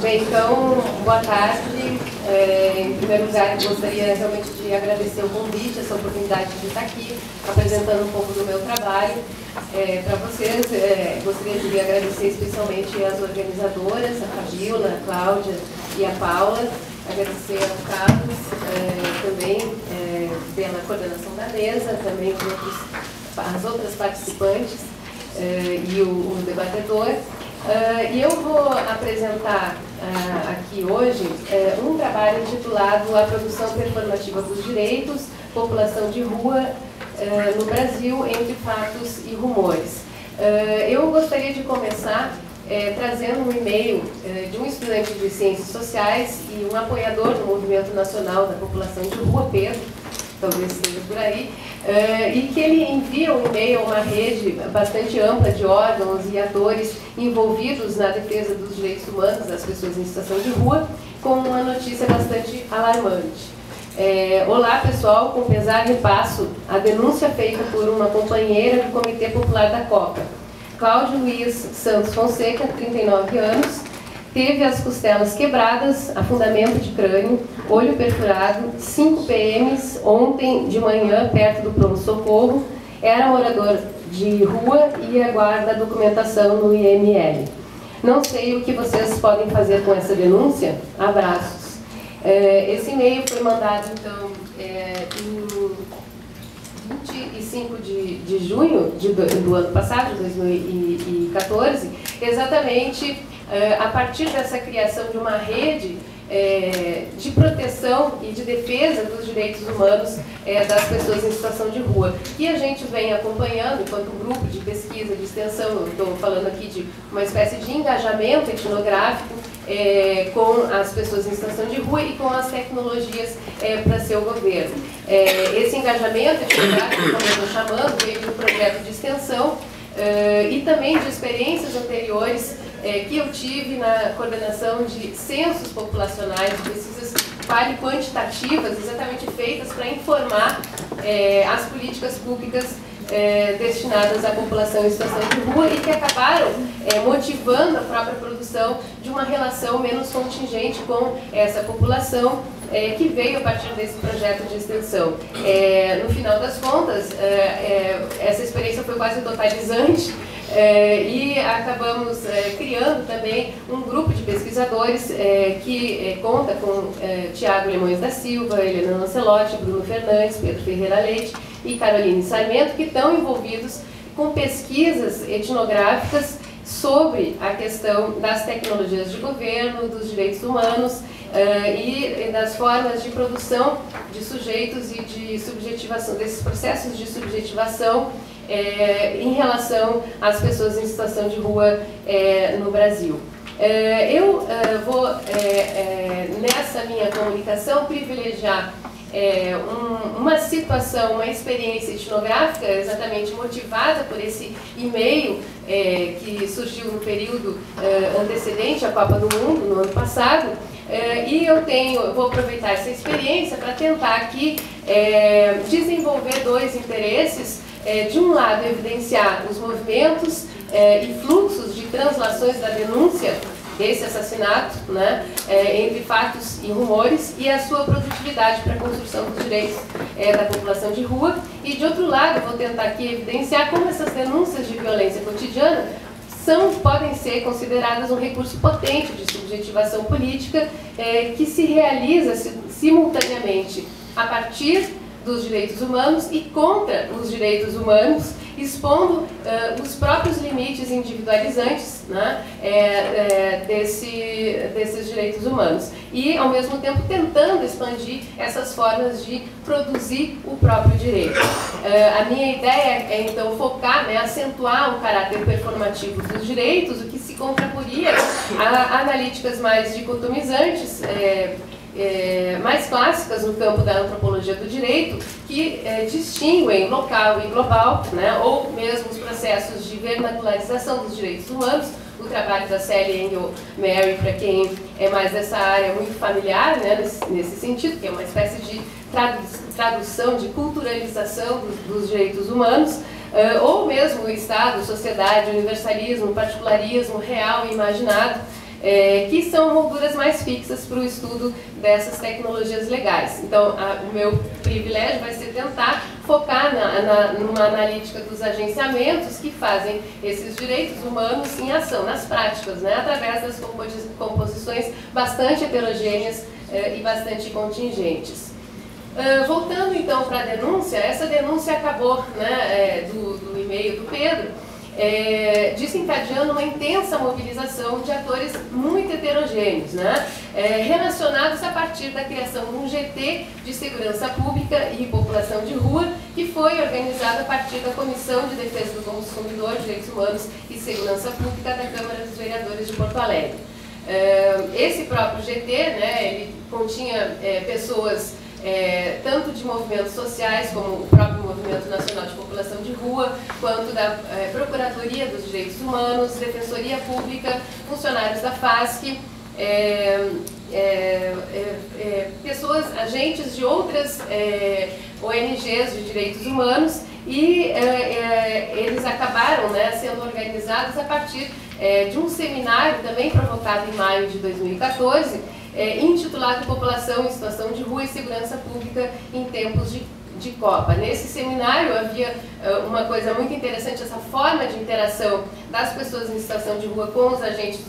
Bem, então, boa tarde. Em primeiro lugar, gostaria realmente de agradecer o convite, essa oportunidade de estar aqui, apresentando um pouco do meu trabalho para vocês. Gostaria de agradecer especialmente as organizadoras, a Fabiola, a Cláudia e a Paula. Agradecer ao Carlos também pela coordenação da mesa, também as outras participantes e o debatedor. E eu vou apresentar aqui hoje um trabalho intitulado A Produção Performativa dos Direitos, População de Rua no Brasil, entre Fatos e Rumores. Eu gostaria de começar trazendo um e-mail de um estudante de Ciências Sociais e um apoiador do Movimento Nacional da População de Rua, Pedro, talvez esteja por aí, e que ele envia um e-mail a uma rede bastante ampla de órgãos e atores envolvidos na defesa dos direitos humanos das pessoas em situação de rua, com uma notícia bastante alarmante. Olá pessoal, com pesar repasso a denúncia feita por uma companheira do Comitê Popular da Copa. Cláudio Luiz Santos Fonseca, 39 anos, teve as costelas quebradas, afundamento de crânio, olho perfurado, 5 PMs ontem de manhã, perto do pronto-socorro, era morador de rua e aguarda a documentação no IML. Não sei o que vocês podem fazer com essa denúncia. Abraços. Esse e-mail foi mandado, então, em 25 de junho do ano passado, 2014, exatamente a partir dessa criação de uma rede de proteção e de defesa dos direitos humanos das pessoas em situação de rua. E a gente vem acompanhando, enquanto grupo de pesquisa, de extensão, eu estou falando aqui de uma espécie de engajamento etnográfico com as pessoas em situação de rua e com as tecnologias para seu governo. Esse engajamento etnográfico, como eu estou chamando, veio de um projeto de extensão e também de experiências anteriores que eu tive na coordenação de censos populacionais, de pesquisas quantitativas, exatamente feitas para informar as políticas públicas destinadas à população em situação de rua e que acabaram motivando a própria produção de uma relação menos contingente com essa população que veio a partir desse projeto de extensão. No final das contas, essa experiência foi quase totalizante, e acabamos criando também um grupo de pesquisadores que conta com Tiago Lemões da Silva, Helena Lancelotti, Bruno Fernandes, Pedro Ferreira Leite e Caroline Sarmento, que estão envolvidos com pesquisas etnográficas sobre a questão das tecnologias de governo, dos direitos humanos e das formas de produção de sujeitos e de subjetivação, desses processos de subjetivação em relação às pessoas em situação de rua no Brasil. Eu vou, nessa minha comunicação, privilegiar uma situação, uma experiência etnográfica exatamente motivada por esse e-mail que surgiu no período antecedente à Copa do Mundo, no ano passado, e eu vou aproveitar essa experiência para tentar aqui desenvolver dois interesses. De um lado, evidenciar os movimentos e fluxos de translações da denúncia desse assassinato, né, entre fatos e rumores, e a sua produtividade para a construção dos direitos da população de rua. E, de outro lado, vou tentar aqui evidenciar como essas denúncias de violência cotidiana podem ser consideradas um recurso potente de subjetivação política que se realiza simultaneamente a partir dos direitos humanos e contra os direitos humanos, expondo os próprios limites individualizantes, né, desses direitos humanos e, ao mesmo tempo, tentando expandir essas formas de produzir o próprio direito. A minha ideia é, então, focar, acentuar o caráter performativo dos direitos, o que se contraporia a analíticas mais dicotomizantes, mais clássicas no campo da antropologia do direito, que distinguem local e global, né, ou mesmo os processos de vernacularização dos direitos humanos. O trabalho da Sally Engel Mary, para quem é mais dessa área, é muito familiar, né, nesse sentido, que é uma espécie de tradução, de culturalização dos direitos humanos, ou mesmo o Estado, sociedade, universalismo, particularismo, real e imaginado, que são molduras mais fixas para o estudo dessas tecnologias legais. Então, o meu privilégio vai ser tentar focar numa analítica dos agenciamentos que fazem esses direitos humanos em ação, nas práticas, né, através das composições bastante heterogêneas e bastante contingentes. Voltando então para a denúncia, essa denúncia acabou, né, do e-mail do Pedro, desencadeando uma intensa mobilização de atores muito heterogêneos, né, relacionados a partir da criação de um GT de Segurança Pública e População de Rua, que foi organizado a partir da Comissão de Defesa do Consumidor, Direitos Humanos e Segurança Pública da Câmara dos Vereadores de Porto Alegre. Esse próprio GT, né, ele continha pessoas tanto de movimentos sociais, como o próprio Movimento Nacional de População de Rua, quanto da Procuradoria dos Direitos Humanos, Defensoria Pública, funcionários da FASC, pessoas, agentes de outras ONGs de direitos humanos, e eles acabaram, né, sendo organizados a partir de um seminário também provocado em maio de 2014, intitulado População em Situação de Rua e Segurança Pública em Tempos de Copa. Nesse seminário havia uma coisa muito interessante, essa forma de interação das pessoas em situação de rua com os agentes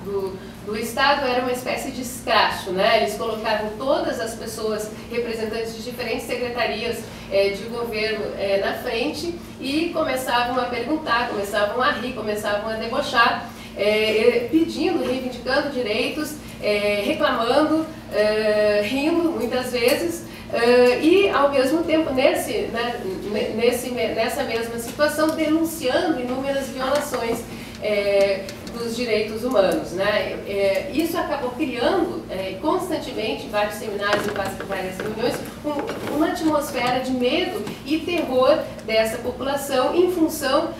do Estado era uma espécie de escracho, né? Eles colocavam todas as pessoas, representantes de diferentes secretarias de governo na frente e começavam a perguntar, começavam a rir, começavam a debochar, pedindo, reivindicando direitos, reclamando, rindo muitas vezes, e ao mesmo tempo nessa mesma situação denunciando inúmeras violações dos direitos humanos, né? Isso acabou criando constantemente, em vários seminários e várias reuniões, uma atmosfera de medo e terror dessa população em função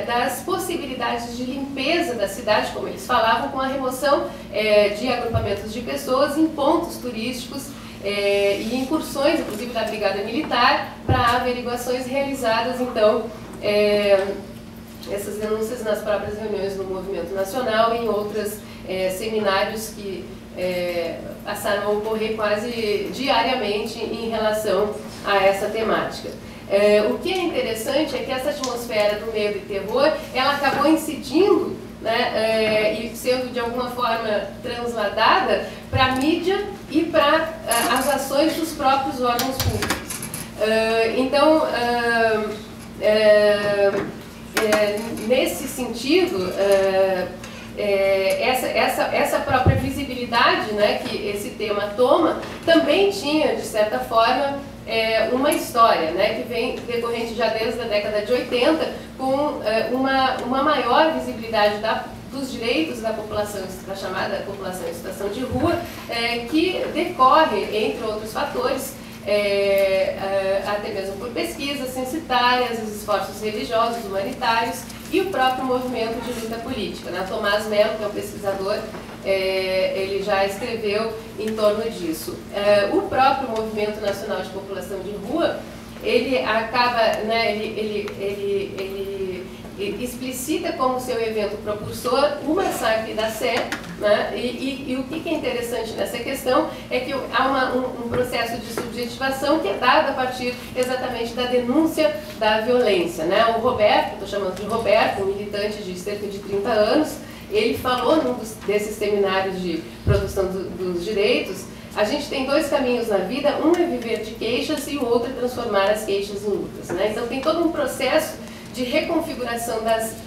das possibilidades de limpeza da cidade, como eles falavam, com a remoção de agrupamentos de pessoas em pontos turísticos e incursões, inclusive da Brigada Militar, para averiguações realizadas, então, essas denúncias nas próprias reuniões do Movimento Nacional e em outros seminários que passaram a ocorrer quase diariamente em relação a essa temática. O que é interessante é que essa atmosfera do medo e terror, ela acabou incidindo, né, e sendo de alguma forma transladada para a mídia e para as ações dos próprios órgãos públicos. Então, nesse sentido, essa própria visibilidade, né, que esse tema toma, também tinha, de certa forma, uma história, né, que vem decorrente já desde a década de 80, com uma maior visibilidade dos direitos da população, da chamada população em situação de rua, que decorre, entre outros fatores, até mesmo por pesquisas censitárias, os esforços religiosos, humanitários e o próprio movimento de luta política, né? Tomás Mello, que é um pesquisador, ele já escreveu em torno disso. O próprio Movimento Nacional de População de Rua, ele acaba, né, ele explicita como seu evento propulsor o massacre da Sé, né? E o que é interessante nessa questão é que há um processo de subjetivação que é dado a partir exatamente da denúncia da violência, né? O Roberto, estou chamando de Roberto, um militante de cerca de 30 anos, ele falou num desses seminários de produção dos direitos: a gente tem dois caminhos na vida, um é viver de queixas e o outro é transformar as queixas em lutas, né? Então tem todo um processo de reconfiguração,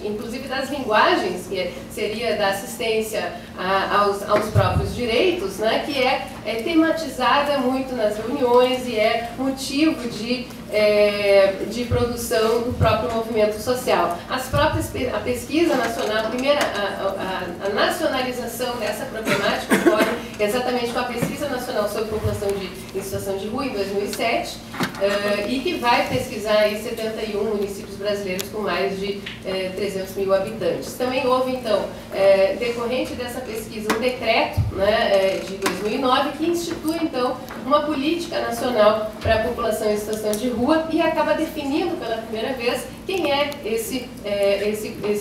inclusive das linguagens, que seria da assistência aos próprios direitos, né, que é tematizada muito nas reuniões e é motivo de produção do próprio movimento social. A pesquisa nacional, a nacionalização dessa problemática ocorre exatamente com a Pesquisa Nacional sobre População em Situação de Rua, em 2007, e que vai pesquisar aí 71 municípios brasileiros com mais de 300 mil habitantes. Também houve, então, decorrente dessa pesquisa, um decreto, né, de 2009 que institui, então, uma política nacional para a população em situação de rua e acaba definindo pela primeira vez quem é esse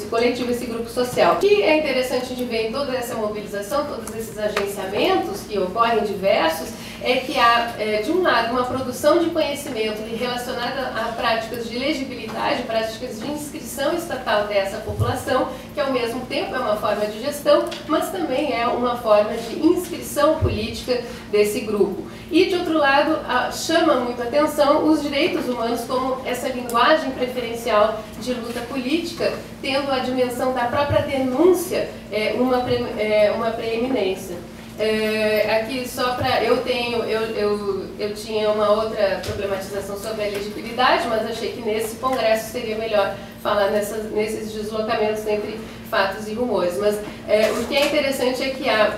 coletivo, esse grupo social. O que é interessante de ver em toda essa mobilização, todos esses agenciamentos que ocorrem diversos, é que há, de um lado, uma produção de conhecimento relacionada a práticas de legibilidade, práticas de inscrição estatal dessa população, que ao mesmo tempo é uma forma de gestão, mas também é uma forma de inscrição política desse grupo. E, de outro lado, chama muito a atenção os direitos humanos como essa linguagem preferencial de luta política, tendo a dimensão da própria denúncia uma preeminência. Aqui só para eu tinha uma outra problematização sobre a elegibilidade, mas achei que nesse congresso seria melhor falar nesses deslocamentos entre fatos e rumores. Mas o que é interessante é que há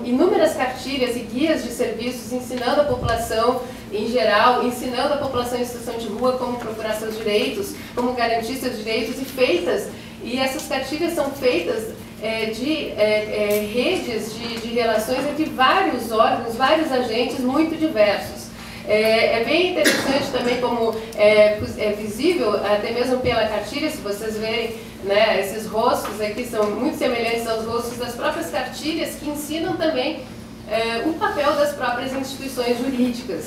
inúmeras cartilhas e guias de serviços ensinando a população em geral, ensinando a população em situação de rua como procurar seus direitos, como garantir seus direitos e essas cartilhas são feitas de redes de relações entre vários órgãos, vários agentes muito diversos. É bem interessante também como é visível, até mesmo pela cartilha, se vocês verem, né, esses rostos aqui são muito semelhantes aos rostos das próprias cartilhas, que ensinam também o papel das próprias instituições jurídicas.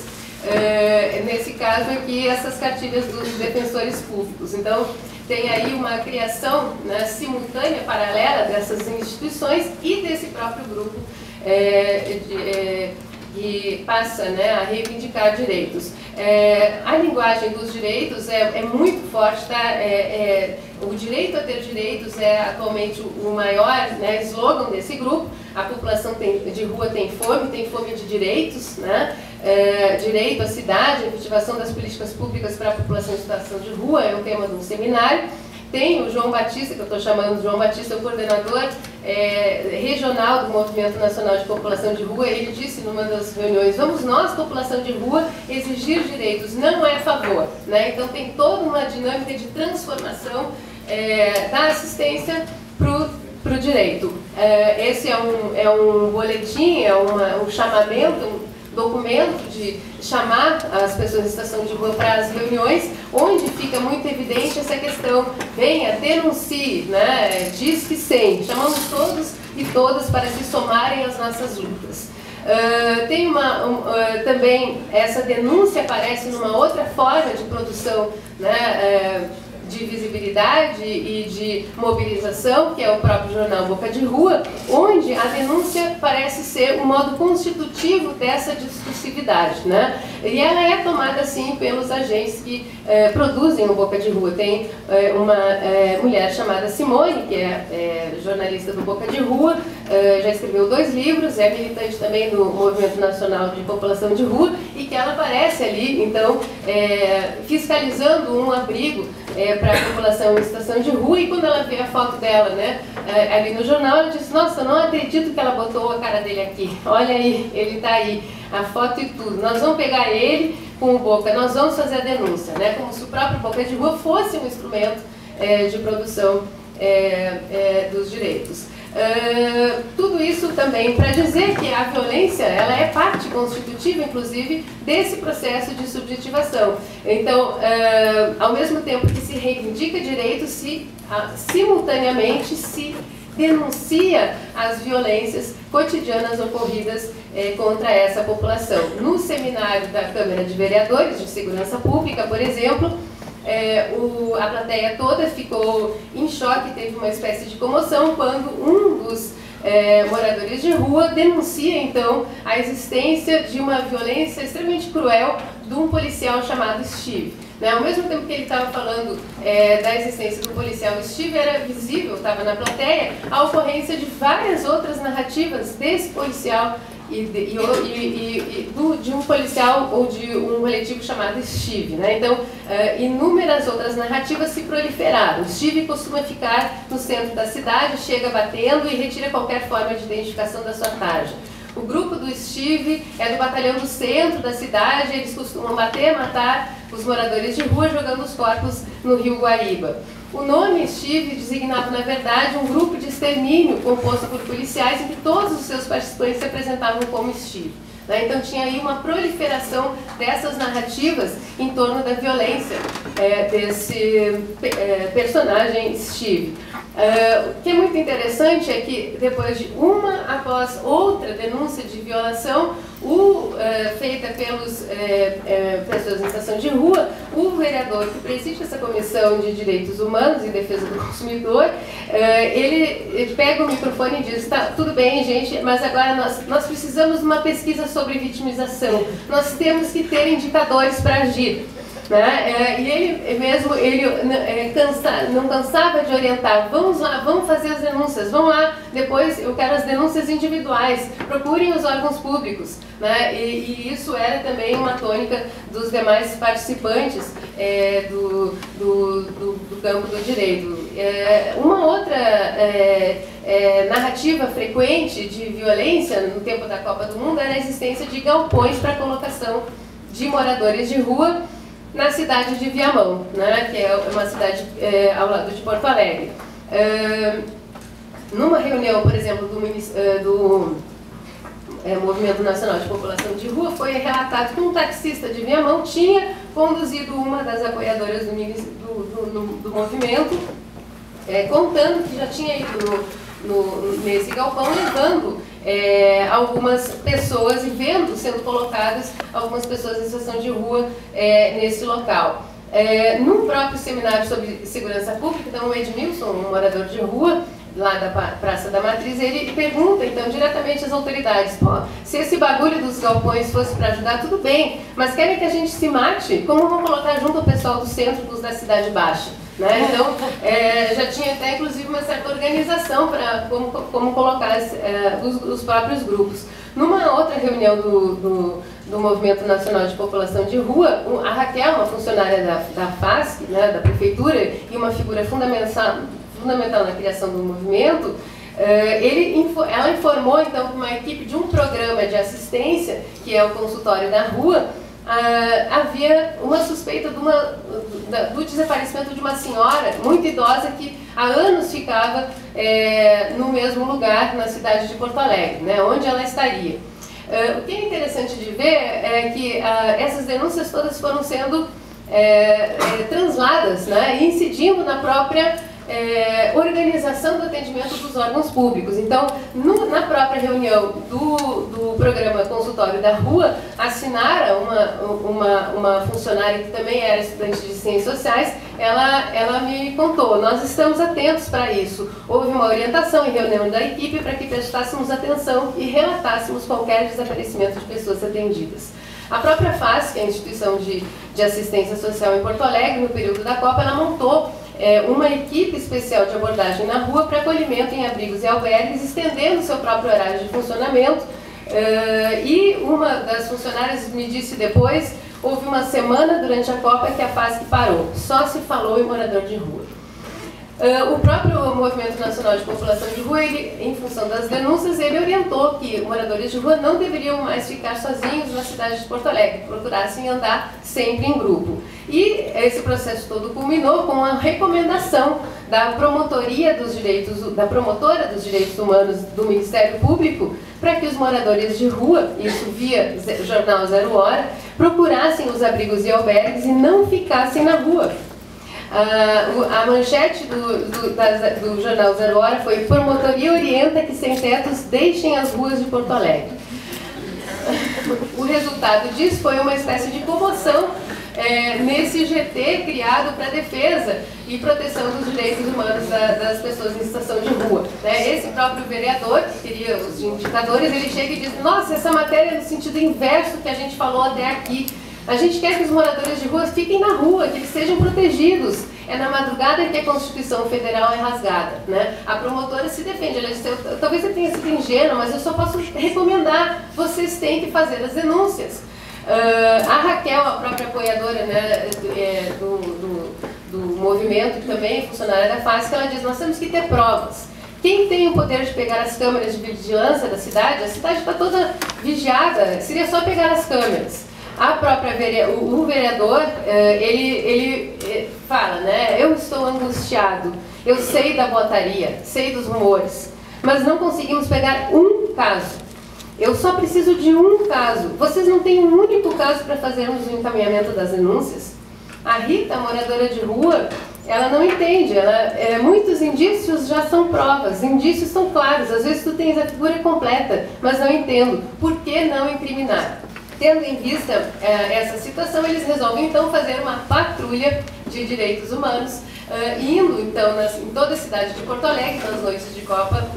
Nesse caso aqui, essas cartilhas dos defensores públicos. Então, tem aí uma criação, né, simultânea, paralela dessas instituições e desse próprio grupo que passa, né, a reivindicar direitos. A linguagem dos direitos é muito forte, tá? O direito a ter direitos é atualmente o maior, né, slogan desse grupo. A população de rua tem fome de direitos, né? Direito à cidade, a efetivação das políticas públicas para a população em situação de rua, é o tema de um seminário. Tem o João Batista, que eu estou chamando de João Batista, o coordenador regional do Movimento Nacional de População de Rua. Ele disse numa das reuniões: vamos nós, população de rua, exigir direitos, não é favor, né? Então tem toda uma dinâmica de transformação da assistência para o direito. Esse é um boletim, um chamamento, um documento de chamar as pessoas em situação de rua para as reuniões, onde fica muito evidente essa questão: venha, denuncie, né? Diz que sim, chamamos todos e todas para se somarem às nossas lutas. Tem também essa denúncia aparece numa outra forma de produção, né, de visibilidade e de mobilização, que é o próprio jornal Boca de Rua, onde a denúncia parece ser um modo constitutivo dessa discursividade, né? E ela é tomada, assim, pelos agentes que produzem o Boca de Rua. Tem uma mulher chamada Simone, que é jornalista do Boca de Rua, já escreveu 2 livros, é militante também do Movimento Nacional de População de Rua, e que ela aparece ali, então, fiscalizando um abrigo para a população em situação de rua, e quando ela vê a foto dela, né, ali no jornal, ela diz: nossa, não acredito que ela botou a cara dele aqui, olha aí, ele está aí, a foto e tudo, nós vamos pegar ele com o Boca, nós vamos fazer a denúncia, né, como se o próprio Boca de Rua fosse um instrumento de produção dos direitos. Tudo isso também para dizer que a violência, ela é parte constitutiva, inclusive, desse processo de subjetivação. Então, ao mesmo tempo que se reivindica direito, simultaneamente se denuncia as violências cotidianas ocorridas contra essa população. No seminário da Câmara de Vereadores de Segurança Pública, por exemplo, a plateia toda ficou em choque, teve uma espécie de comoção quando um dos moradores de rua denuncia, então, a existência de uma violência extremamente cruel de um policial chamado Steve. Né? Ao mesmo tempo que ele estava falando da existência do policial Steve, era visível, estava na plateia, a ocorrência de várias outras narrativas desse policial de um policial ou de um coletivo chamado Steve, né? Então, inúmeras outras narrativas se proliferaram. O Steve costuma ficar no centro da cidade, chega batendo e retira qualquer forma de identificação da sua tarja. O grupo do Steve é do batalhão do centro da cidade, eles costumam bater, matar os moradores de rua jogando os corpos no rio Guaíba. O nome Steve designava, na verdade, um grupo de extermínio composto por policiais em que todos os seus participantes se apresentavam como Steve. Então tinha aí uma proliferação dessas narrativas em torno da violência desse personagem Steve. O que é muito interessante é que depois de uma após outra denúncia de violação feita pelos pessoas em situação de rua, o vereador que preside essa Comissão de Direitos Humanos e Defesa do Consumidor, ele pega o microfone e diz: tá, tudo bem, gente, mas agora nós precisamos de uma pesquisa sobre vitimização, nós temos que ter indicadores para agir. E ele mesmo não cansava de orientar: vamos lá, vamos fazer as denúncias, vamos lá, depois eu quero as denúncias individuais, procurem os órgãos públicos. E isso era também uma tônica dos demais participantes do campo do direito. Uma outra narrativa frequente de violência no tempo da Copa do Mundo era a existência de galpões para colocação de moradores de rua na cidade de Viamão, que é uma cidade ao lado de Porto Alegre. Numa reunião, por exemplo, do Movimento Nacional de População de Rua, foi relatado que um taxista de Viamão tinha conduzido uma das apoiadoras do movimento, contando que já tinha ido nesse galpão, levando algumas pessoas e vendo sendo colocadas algumas pessoas em situação de rua nesse local. Num próprio seminário sobre segurança pública, então o Edmilson, um morador de rua lá da Praça da Matriz, ele pergunta então diretamente às autoridades: pô, se esse bagulho dos galpões fosse para ajudar, tudo bem, mas querem que a gente se mate? Como vão colocar junto o pessoal do centro dos da Cidade Baixa? Então, já tinha até inclusive uma certa organização para como colocar os próprios grupos. Numa outra reunião do Movimento Nacional de População de Rua, a Raquel, uma funcionária da FASC, da Prefeitura, e uma figura fundamental na criação do movimento, ela informou então que uma equipe de um programa de assistência, que é o consultório da rua, havia uma suspeita do desaparecimento de uma senhora muito idosa que há anos ficava no mesmo lugar na cidade de Porto Alegre, onde ela estaria. O que é interessante de ver é que essas denúncias todas foram sendo transladas, incidindo na própria organização do atendimento dos órgãos públicos. Então, na própria reunião do programa Consultório da Rua, assinara uma funcionária que também era estudante de Ciências Sociais, ela me contou: nós estamos atentos para isso. Houve uma orientação e reunião da equipe para que prestássemos atenção e relatássemos qualquer desaparecimento de pessoas atendidas. A própria FASC, a Instituição de Assistência Social em Porto Alegre, no período da Copa, ela montou uma equipe especial de abordagem na rua para acolhimento em abrigos e albergues, estendendo seu próprio horário de funcionamento. E uma das funcionárias me disse depois: houve uma semana durante a Copa que a FASC parou, só se falou em morador de rua. O próprio Movimento Nacional de População de Rua, em função das denúncias, ele orientou que moradores de rua não deveriam mais ficar sozinhos na cidade de Porto Alegre, procurassem andar sempre em grupo. E esse processo todo culminou com a recomendação da promotora dos direitos humanos do Ministério Público para que os moradores de rua, isso via jornal Zero Hora, procurassem os abrigos e albergues e não ficassem na rua. A manchete do jornal Zero Hora foi: promotoria orienta que sem-tetos deixem as ruas de Porto Alegre. O resultado disso foi uma espécie de comoção nesse GT criado para defesa e proteção dos direitos humanos das pessoas em situação de rua. Esse próprio vereador, que queria os indicadores, ele chega e diz: nossa, essa matéria é no sentido inverso que a gente falou até aqui. A gente quer que os moradores de rua fiquem na rua, que eles sejam protegidos. É na madrugada que a Constituição Federal é rasgada. A promotora se defende. Ela diz: talvez eu tenha sido ingênua, mas eu só posso recomendar. Vocês têm que fazer as denúncias. A Raquel, a própria apoiadora do movimento, que também é funcionária da FASC, ela diz: nós temos que ter provas Quem tem o poder de pegar as câmeras de vigilância da cidade? A cidade está toda vigiada, seria só pegar as câmeras. A própria o vereador, ele fala, né, eu estou angustiado, eu sei da boataria, sei dos rumores, mas não conseguimos pegar um caso. Eu só preciso de um caso. Vocês não têm um único caso para fazermos o encaminhamento das denúncias? A Rita, moradora de rua, ela não entende. Muitos indícios já são provas, indícios são claros. Às vezes tu tens a figura completa, mas não entendo. Por que não incriminar? Tendo em vista essa situação, eles resolvem então fazer uma patrulha de direitos humanos, indo então em toda a cidade de Porto Alegre, nas noites de Copa,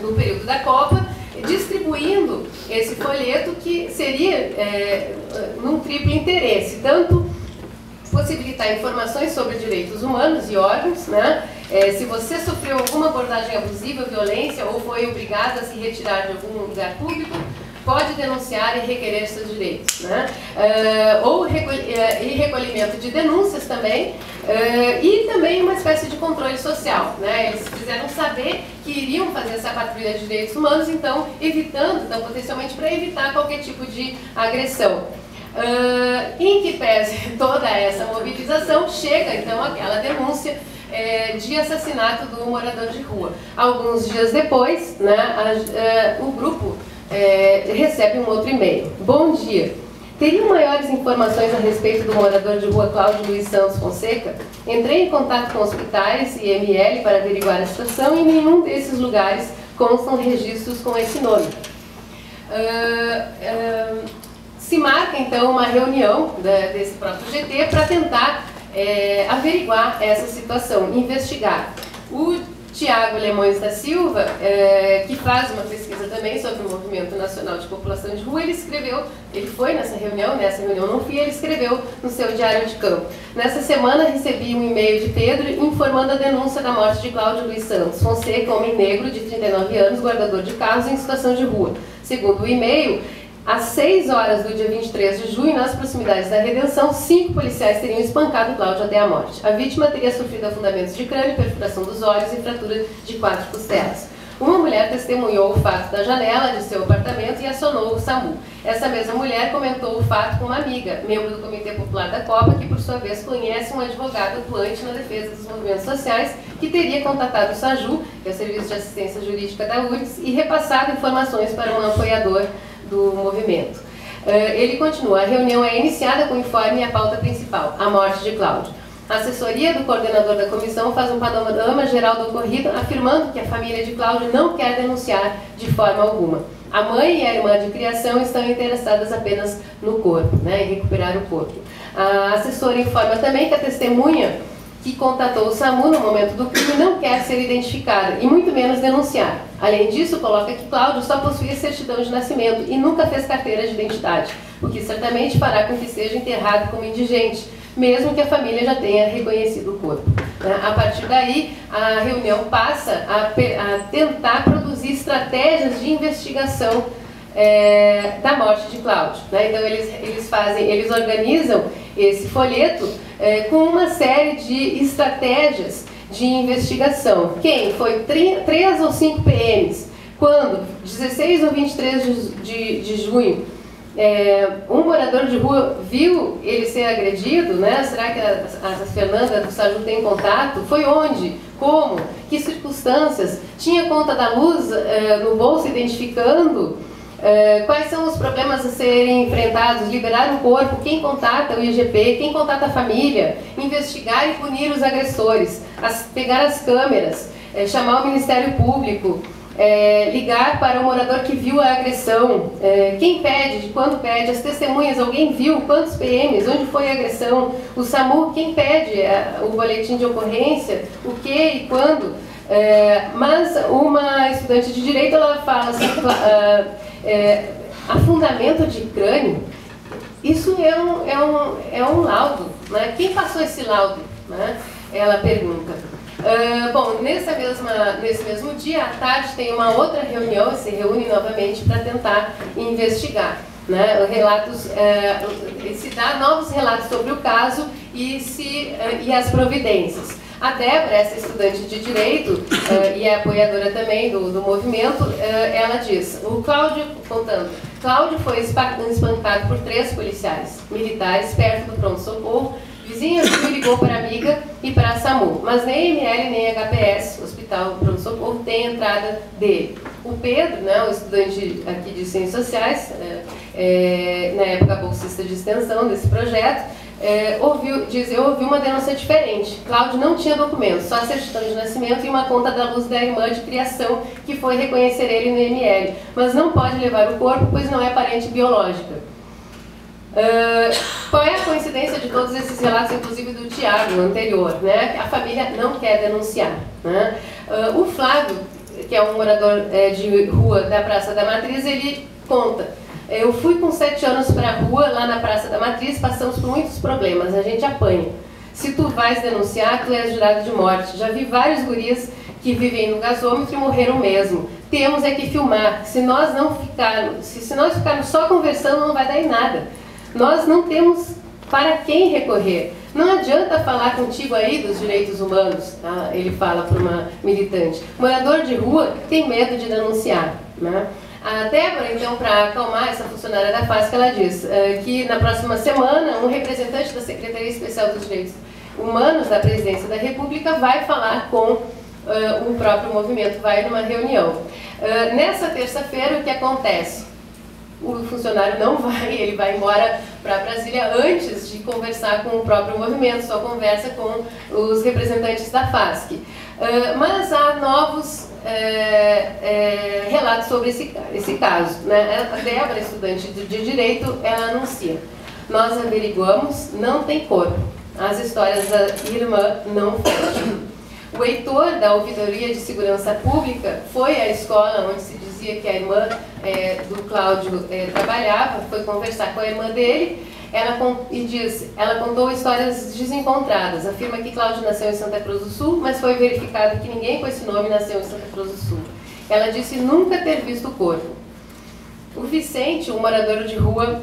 no período da Copa, distribuindo esse folheto que seria num triplo interesse, tanto possibilitar informações sobre direitos humanos e órgãos, né? Se você sofreu alguma abordagem abusiva, violência ou foi obrigado a se retirar de algum lugar público, pode denunciar e requerer seus direitos, né? E recolhimento de denúncias também, e também uma espécie de controle social, né? Eles fizeram saber que iriam fazer essa patrulha de direitos humanos, então potencialmente para evitar qualquer tipo de agressão. Em que pese toda essa mobilização, chega então aquela denúncia de assassinato do morador de rua. Alguns dias depois, né, o grupo recebe um outro e-mail. Bom dia. Teriam maiores informações a respeito do morador de rua Cláudio Luiz Santos Fonseca? Entrei em contato com hospitais e IML para averiguar a situação e em nenhum desses lugares constam registros com esse nome. Se marca então uma reunião desse próprio GT para tentar averiguar essa situação, investigar. O Tiago Lemões da Silva, que faz uma pesquisa também sobre o Movimento Nacional de População de Rua, ele foi nessa reunião não fui, ele escreveu no seu diário de campo. Nessa semana recebi um e-mail de Pedro informando a denúncia da morte de Cláudio Luiz Santos Fonseca, homem negro de 39 anos, guardador de carros em situação de rua. Segundo o e-mail, às 6 horas do dia 23 de junho, nas proximidades da Redenção, 5 policiais teriam espancado Cláudio até a morte. A vítima teria sofrido afundamentos de crânio, perfuração dos olhos e fratura de 4 costelas. Uma mulher testemunhou o fato da janela de seu apartamento e acionou o SAMU. Essa mesma mulher comentou o fato com uma amiga, membro do Comitê Popular da Copa, que por sua vez conhece um advogado atuante na defesa dos movimentos sociais, que teria contatado o SAJU, que é o Serviço de Assistência Jurídica da URGS, e repassado informações para um apoiador do movimento. Ele continua, a reunião é iniciada com o informe e a pauta principal, a morte de Cláudio. A assessoria do coordenador da comissão faz um panorama geral do ocorrido, afirmando que a família de Cláudio não quer denunciar de forma alguma. A mãe e a irmã de criação estão interessadas apenas no corpo, né, em recuperar o corpo. A assessora informa também que a testemunha que contatou o SAMU no momento do crime não quer ser identificada e muito menos denunciar. Além disso, coloca que Cláudio só possuía certidão de nascimento e nunca fez carteira de identidade, o que certamente fará com que seja enterrado como indigente, mesmo que a família já tenha reconhecido o corpo. A partir daí, a reunião passa a tentar produzir estratégias de investigação da morte de Cláudio. Então eles organizam esse folheto com uma série de estratégias de investigação. Quem? Foi 3 ou 5 PMs. Quando? 16 ou 23 de junho. Um morador de rua viu ele ser agredido, né? Será que a Fernanda do SAJU tem contato? Foi onde? Como? Que circunstâncias? Tinha conta da luz no bolso identificando? Quais são os problemas a serem enfrentados? Liberar o corpo? Quem contata o IGP? Quem contata a família? Investigar e punir os agressores? Pegar as câmeras? Chamar o Ministério Público? Ligar para o morador que viu a agressão? Quem pede? Quando pede? As testemunhas? Alguém viu? Quantos PMs? Onde foi a agressão? O SAMU? Quem pede o boletim de ocorrência? O que e quando? Mas uma estudante de direito, ela fala assim, afundamento de crânio, isso é um laudo, né? Quem passou esse laudo, né? Ela pergunta. Bom, nesse mesmo dia, à tarde, tem uma outra reunião, se reúne novamente para tentar investigar, né? Se dá novos relatos sobre o caso e as providências. A Débora, essa estudante de Direito e é apoiadora também do movimento, ela diz, o Cláudio, contando, Cláudio foi espancado por 3 policiais militares perto do pronto-socorro. Vizinha me ligou para a amiga e para a SAMU, mas nem ML nem HPS, Hospital Pronto-Socorro, tem entrada dele. O Pedro, né, o estudante aqui de Ciências Sociais, na época bolsista de extensão desse projeto, eu ouvi uma denúncia diferente. Cláudio não tinha documentos, só a certidão de nascimento e uma conta da luz da irmã de criação, que foi reconhecer ele no ML, mas não pode levar o corpo, pois não é parente biológica. Qual é a coincidência de todos esses relatos, inclusive do Tiago, anterior, né? A família não quer denunciar, né? O Flávio, que é um morador de rua da Praça da Matriz, ele conta: eu fui com 7 anos para a rua, lá na Praça da Matriz, passamos por muitos problemas, a gente apanha. Se tu vais denunciar, tu és jurado de morte. Já vi vários guris que vivem no gasômetro e morreram mesmo. Temos é que filmar. Se nós ficarmos só conversando, não vai dar em nada. Nós não temos para quem recorrer. Não adianta falar contigo aí dos direitos humanos, tá? Ele fala para uma militante. Morador de rua tem medo de denunciar, né? A Débora, então, para acalmar essa funcionária da FASC, ela diz que na próxima semana um representante da Secretaria Especial dos Direitos Humanos da Presidência da República vai falar com o próprio movimento, vai numa reunião. Nessa terça-feira, o que acontece? O funcionário não vai, ele vai embora para Brasília antes de conversar com o próprio movimento, só conversa com os representantes da FASC. Mas há novos relatos sobre esse caso, né? A Débora, estudante de Direito, ela anuncia: nós averiguamos, não tem corpo, as histórias da irmã não fecham. O Heitor, da Ouvidoria de Segurança Pública, foi à escola onde se dizia que a irmã do Cláudio trabalhava, foi conversar com a irmã dele, ela contou histórias desencontradas. Afirma que Cláudio nasceu em Santa Cruz do Sul, mas foi verificado que ninguém com esse nome nasceu em Santa Cruz do Sul. Ela disse nunca ter visto o corpo. O Vicente, um morador de rua,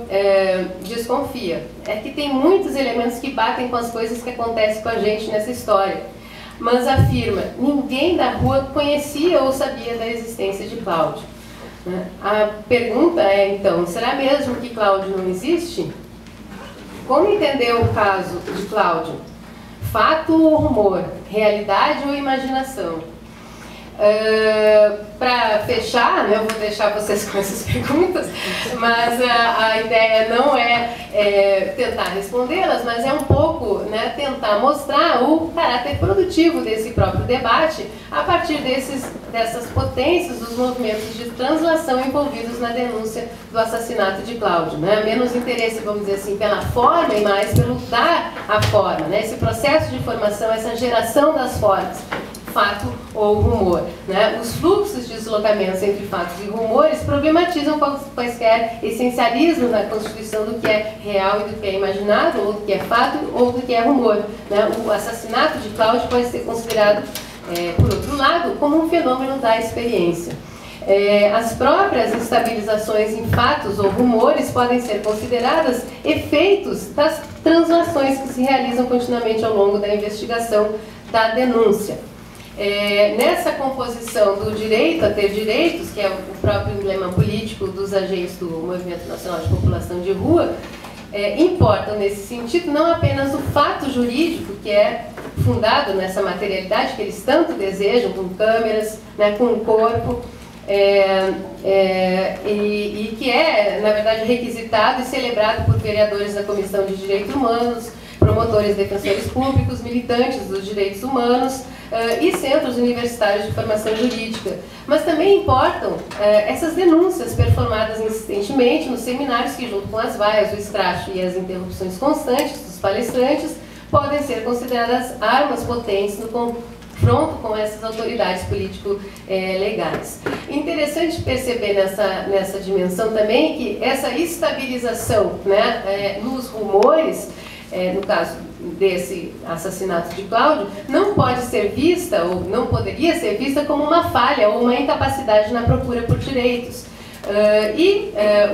desconfia. É que tem muitos elementos que batem com as coisas que acontecem com a gente nessa história. Mas afirma, ninguém da rua conhecia ou sabia da existência de Cláudio. A pergunta é, então, será mesmo que Cláudio não existe? Como entender o caso de Cláudio? Fato ou rumor? Realidade ou imaginação? Para fechar, né, eu vou deixar vocês com essas perguntas, mas a ideia não é tentar respondê-las, mas é um pouco, né, tentar mostrar o caráter produtivo desse próprio debate a partir dessas potências dos movimentos de translação envolvidos na denúncia do assassinato de Cláudio, né? Menos interesse, vamos dizer assim, pela forma e mais pelo dar a forma, né? Esse processo de formação, essa geração das formas, fato ou rumor, né? Os fluxos de deslocamentos entre fatos e rumores problematizam quaisquer essencialismos na constituição do que é real e do que é imaginado, ou do que é fato ou do que é rumor, né? O assassinato de Cláudio pode ser considerado, por outro lado, como um fenômeno da experiência. As próprias estabilizações em fatos ou rumores podem ser consideradas efeitos das translações que se realizam continuamente ao longo da investigação da denúncia. Nessa composição do direito a ter direitos, que é o próprio emblema político dos agentes do Movimento Nacional de População de Rua, importam nesse sentido não apenas o fato jurídico, que é fundado nessa materialidade que eles tanto desejam, com câmeras, né, com o corpo, e que é, na verdade, requisitado e celebrado por vereadores da Comissão de Direitos Humanos, promotores, defensores públicos, militantes dos direitos humanos e centros universitários de formação jurídica. Mas também importam essas denúncias performadas insistentemente nos seminários que, junto com as vaias, o escracho e as interrupções constantes dos palestrantes, podem ser consideradas armas potentes no confronto com essas autoridades político-legais. Interessante perceber nessa dimensão também que essa estabilização, né, nos rumores, no caso desse assassinato de Cláudio, não pode ser vista, ou não poderia ser vista como uma falha ou uma incapacidade na procura por direitos.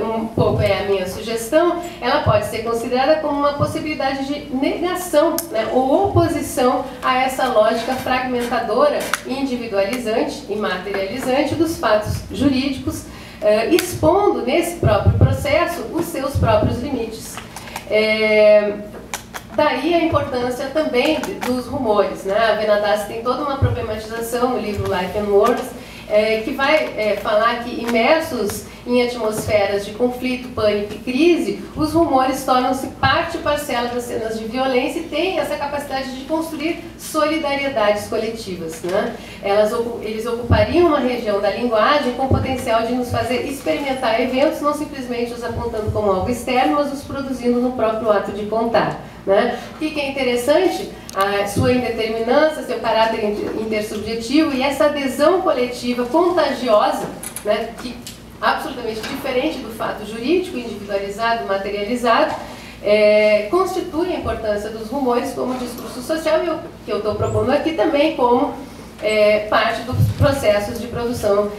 Um pouco é a minha sugestão, ela pode ser considerada como uma possibilidade de negação, né, ou oposição a essa lógica fragmentadora, individualizante e materializante dos fatos jurídicos, expondo nesse próprio processo os seus próprios limites. Daí a importância também dos rumores, né? A Venadassi tem toda uma problematização no livro Life and Words, que vai falar que, imersos em atmosferas de conflito, pânico e crise, os rumores tornam-se parte e parcela das cenas de violência e têm essa capacidade de construir solidariedades coletivas, né? Eles ocupariam uma região da linguagem com potencial de nos fazer experimentar eventos, não simplesmente os apontando como algo externo, mas os produzindo no próprio ato de contar, né? O que é interessante? A sua indeterminância, seu caráter intersubjetivo e essa adesão coletiva contagiosa, né, que absolutamente diferente do fato jurídico, individualizado, materializado, constitui a importância dos rumores como discurso social e o que eu estou propondo aqui também como parte dos processos de produção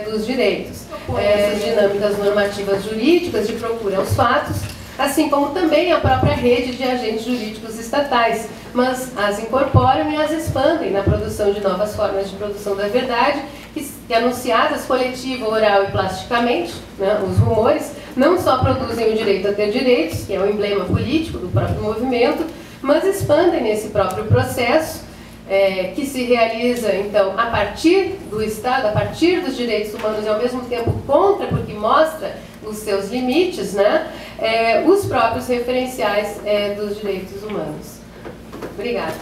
dos direitos. Essas dinâmicas normativas jurídicas de procura aos fatos, assim como também a própria rede de agentes jurídicos estatais, mas as incorporam e as expandem na produção de novas formas de produção da verdade, que anunciadas coletiva, oral e plasticamente, né, os rumores, não só produzem o direito a ter direitos, que é o emblema político do próprio movimento, mas expandem nesse próprio processo, que se realiza, então, a partir do Estado, a partir dos direitos humanos e, ao mesmo tempo, contra, porque mostra os seus limites, né, os próprios referenciais dos direitos humanos. Obrigada.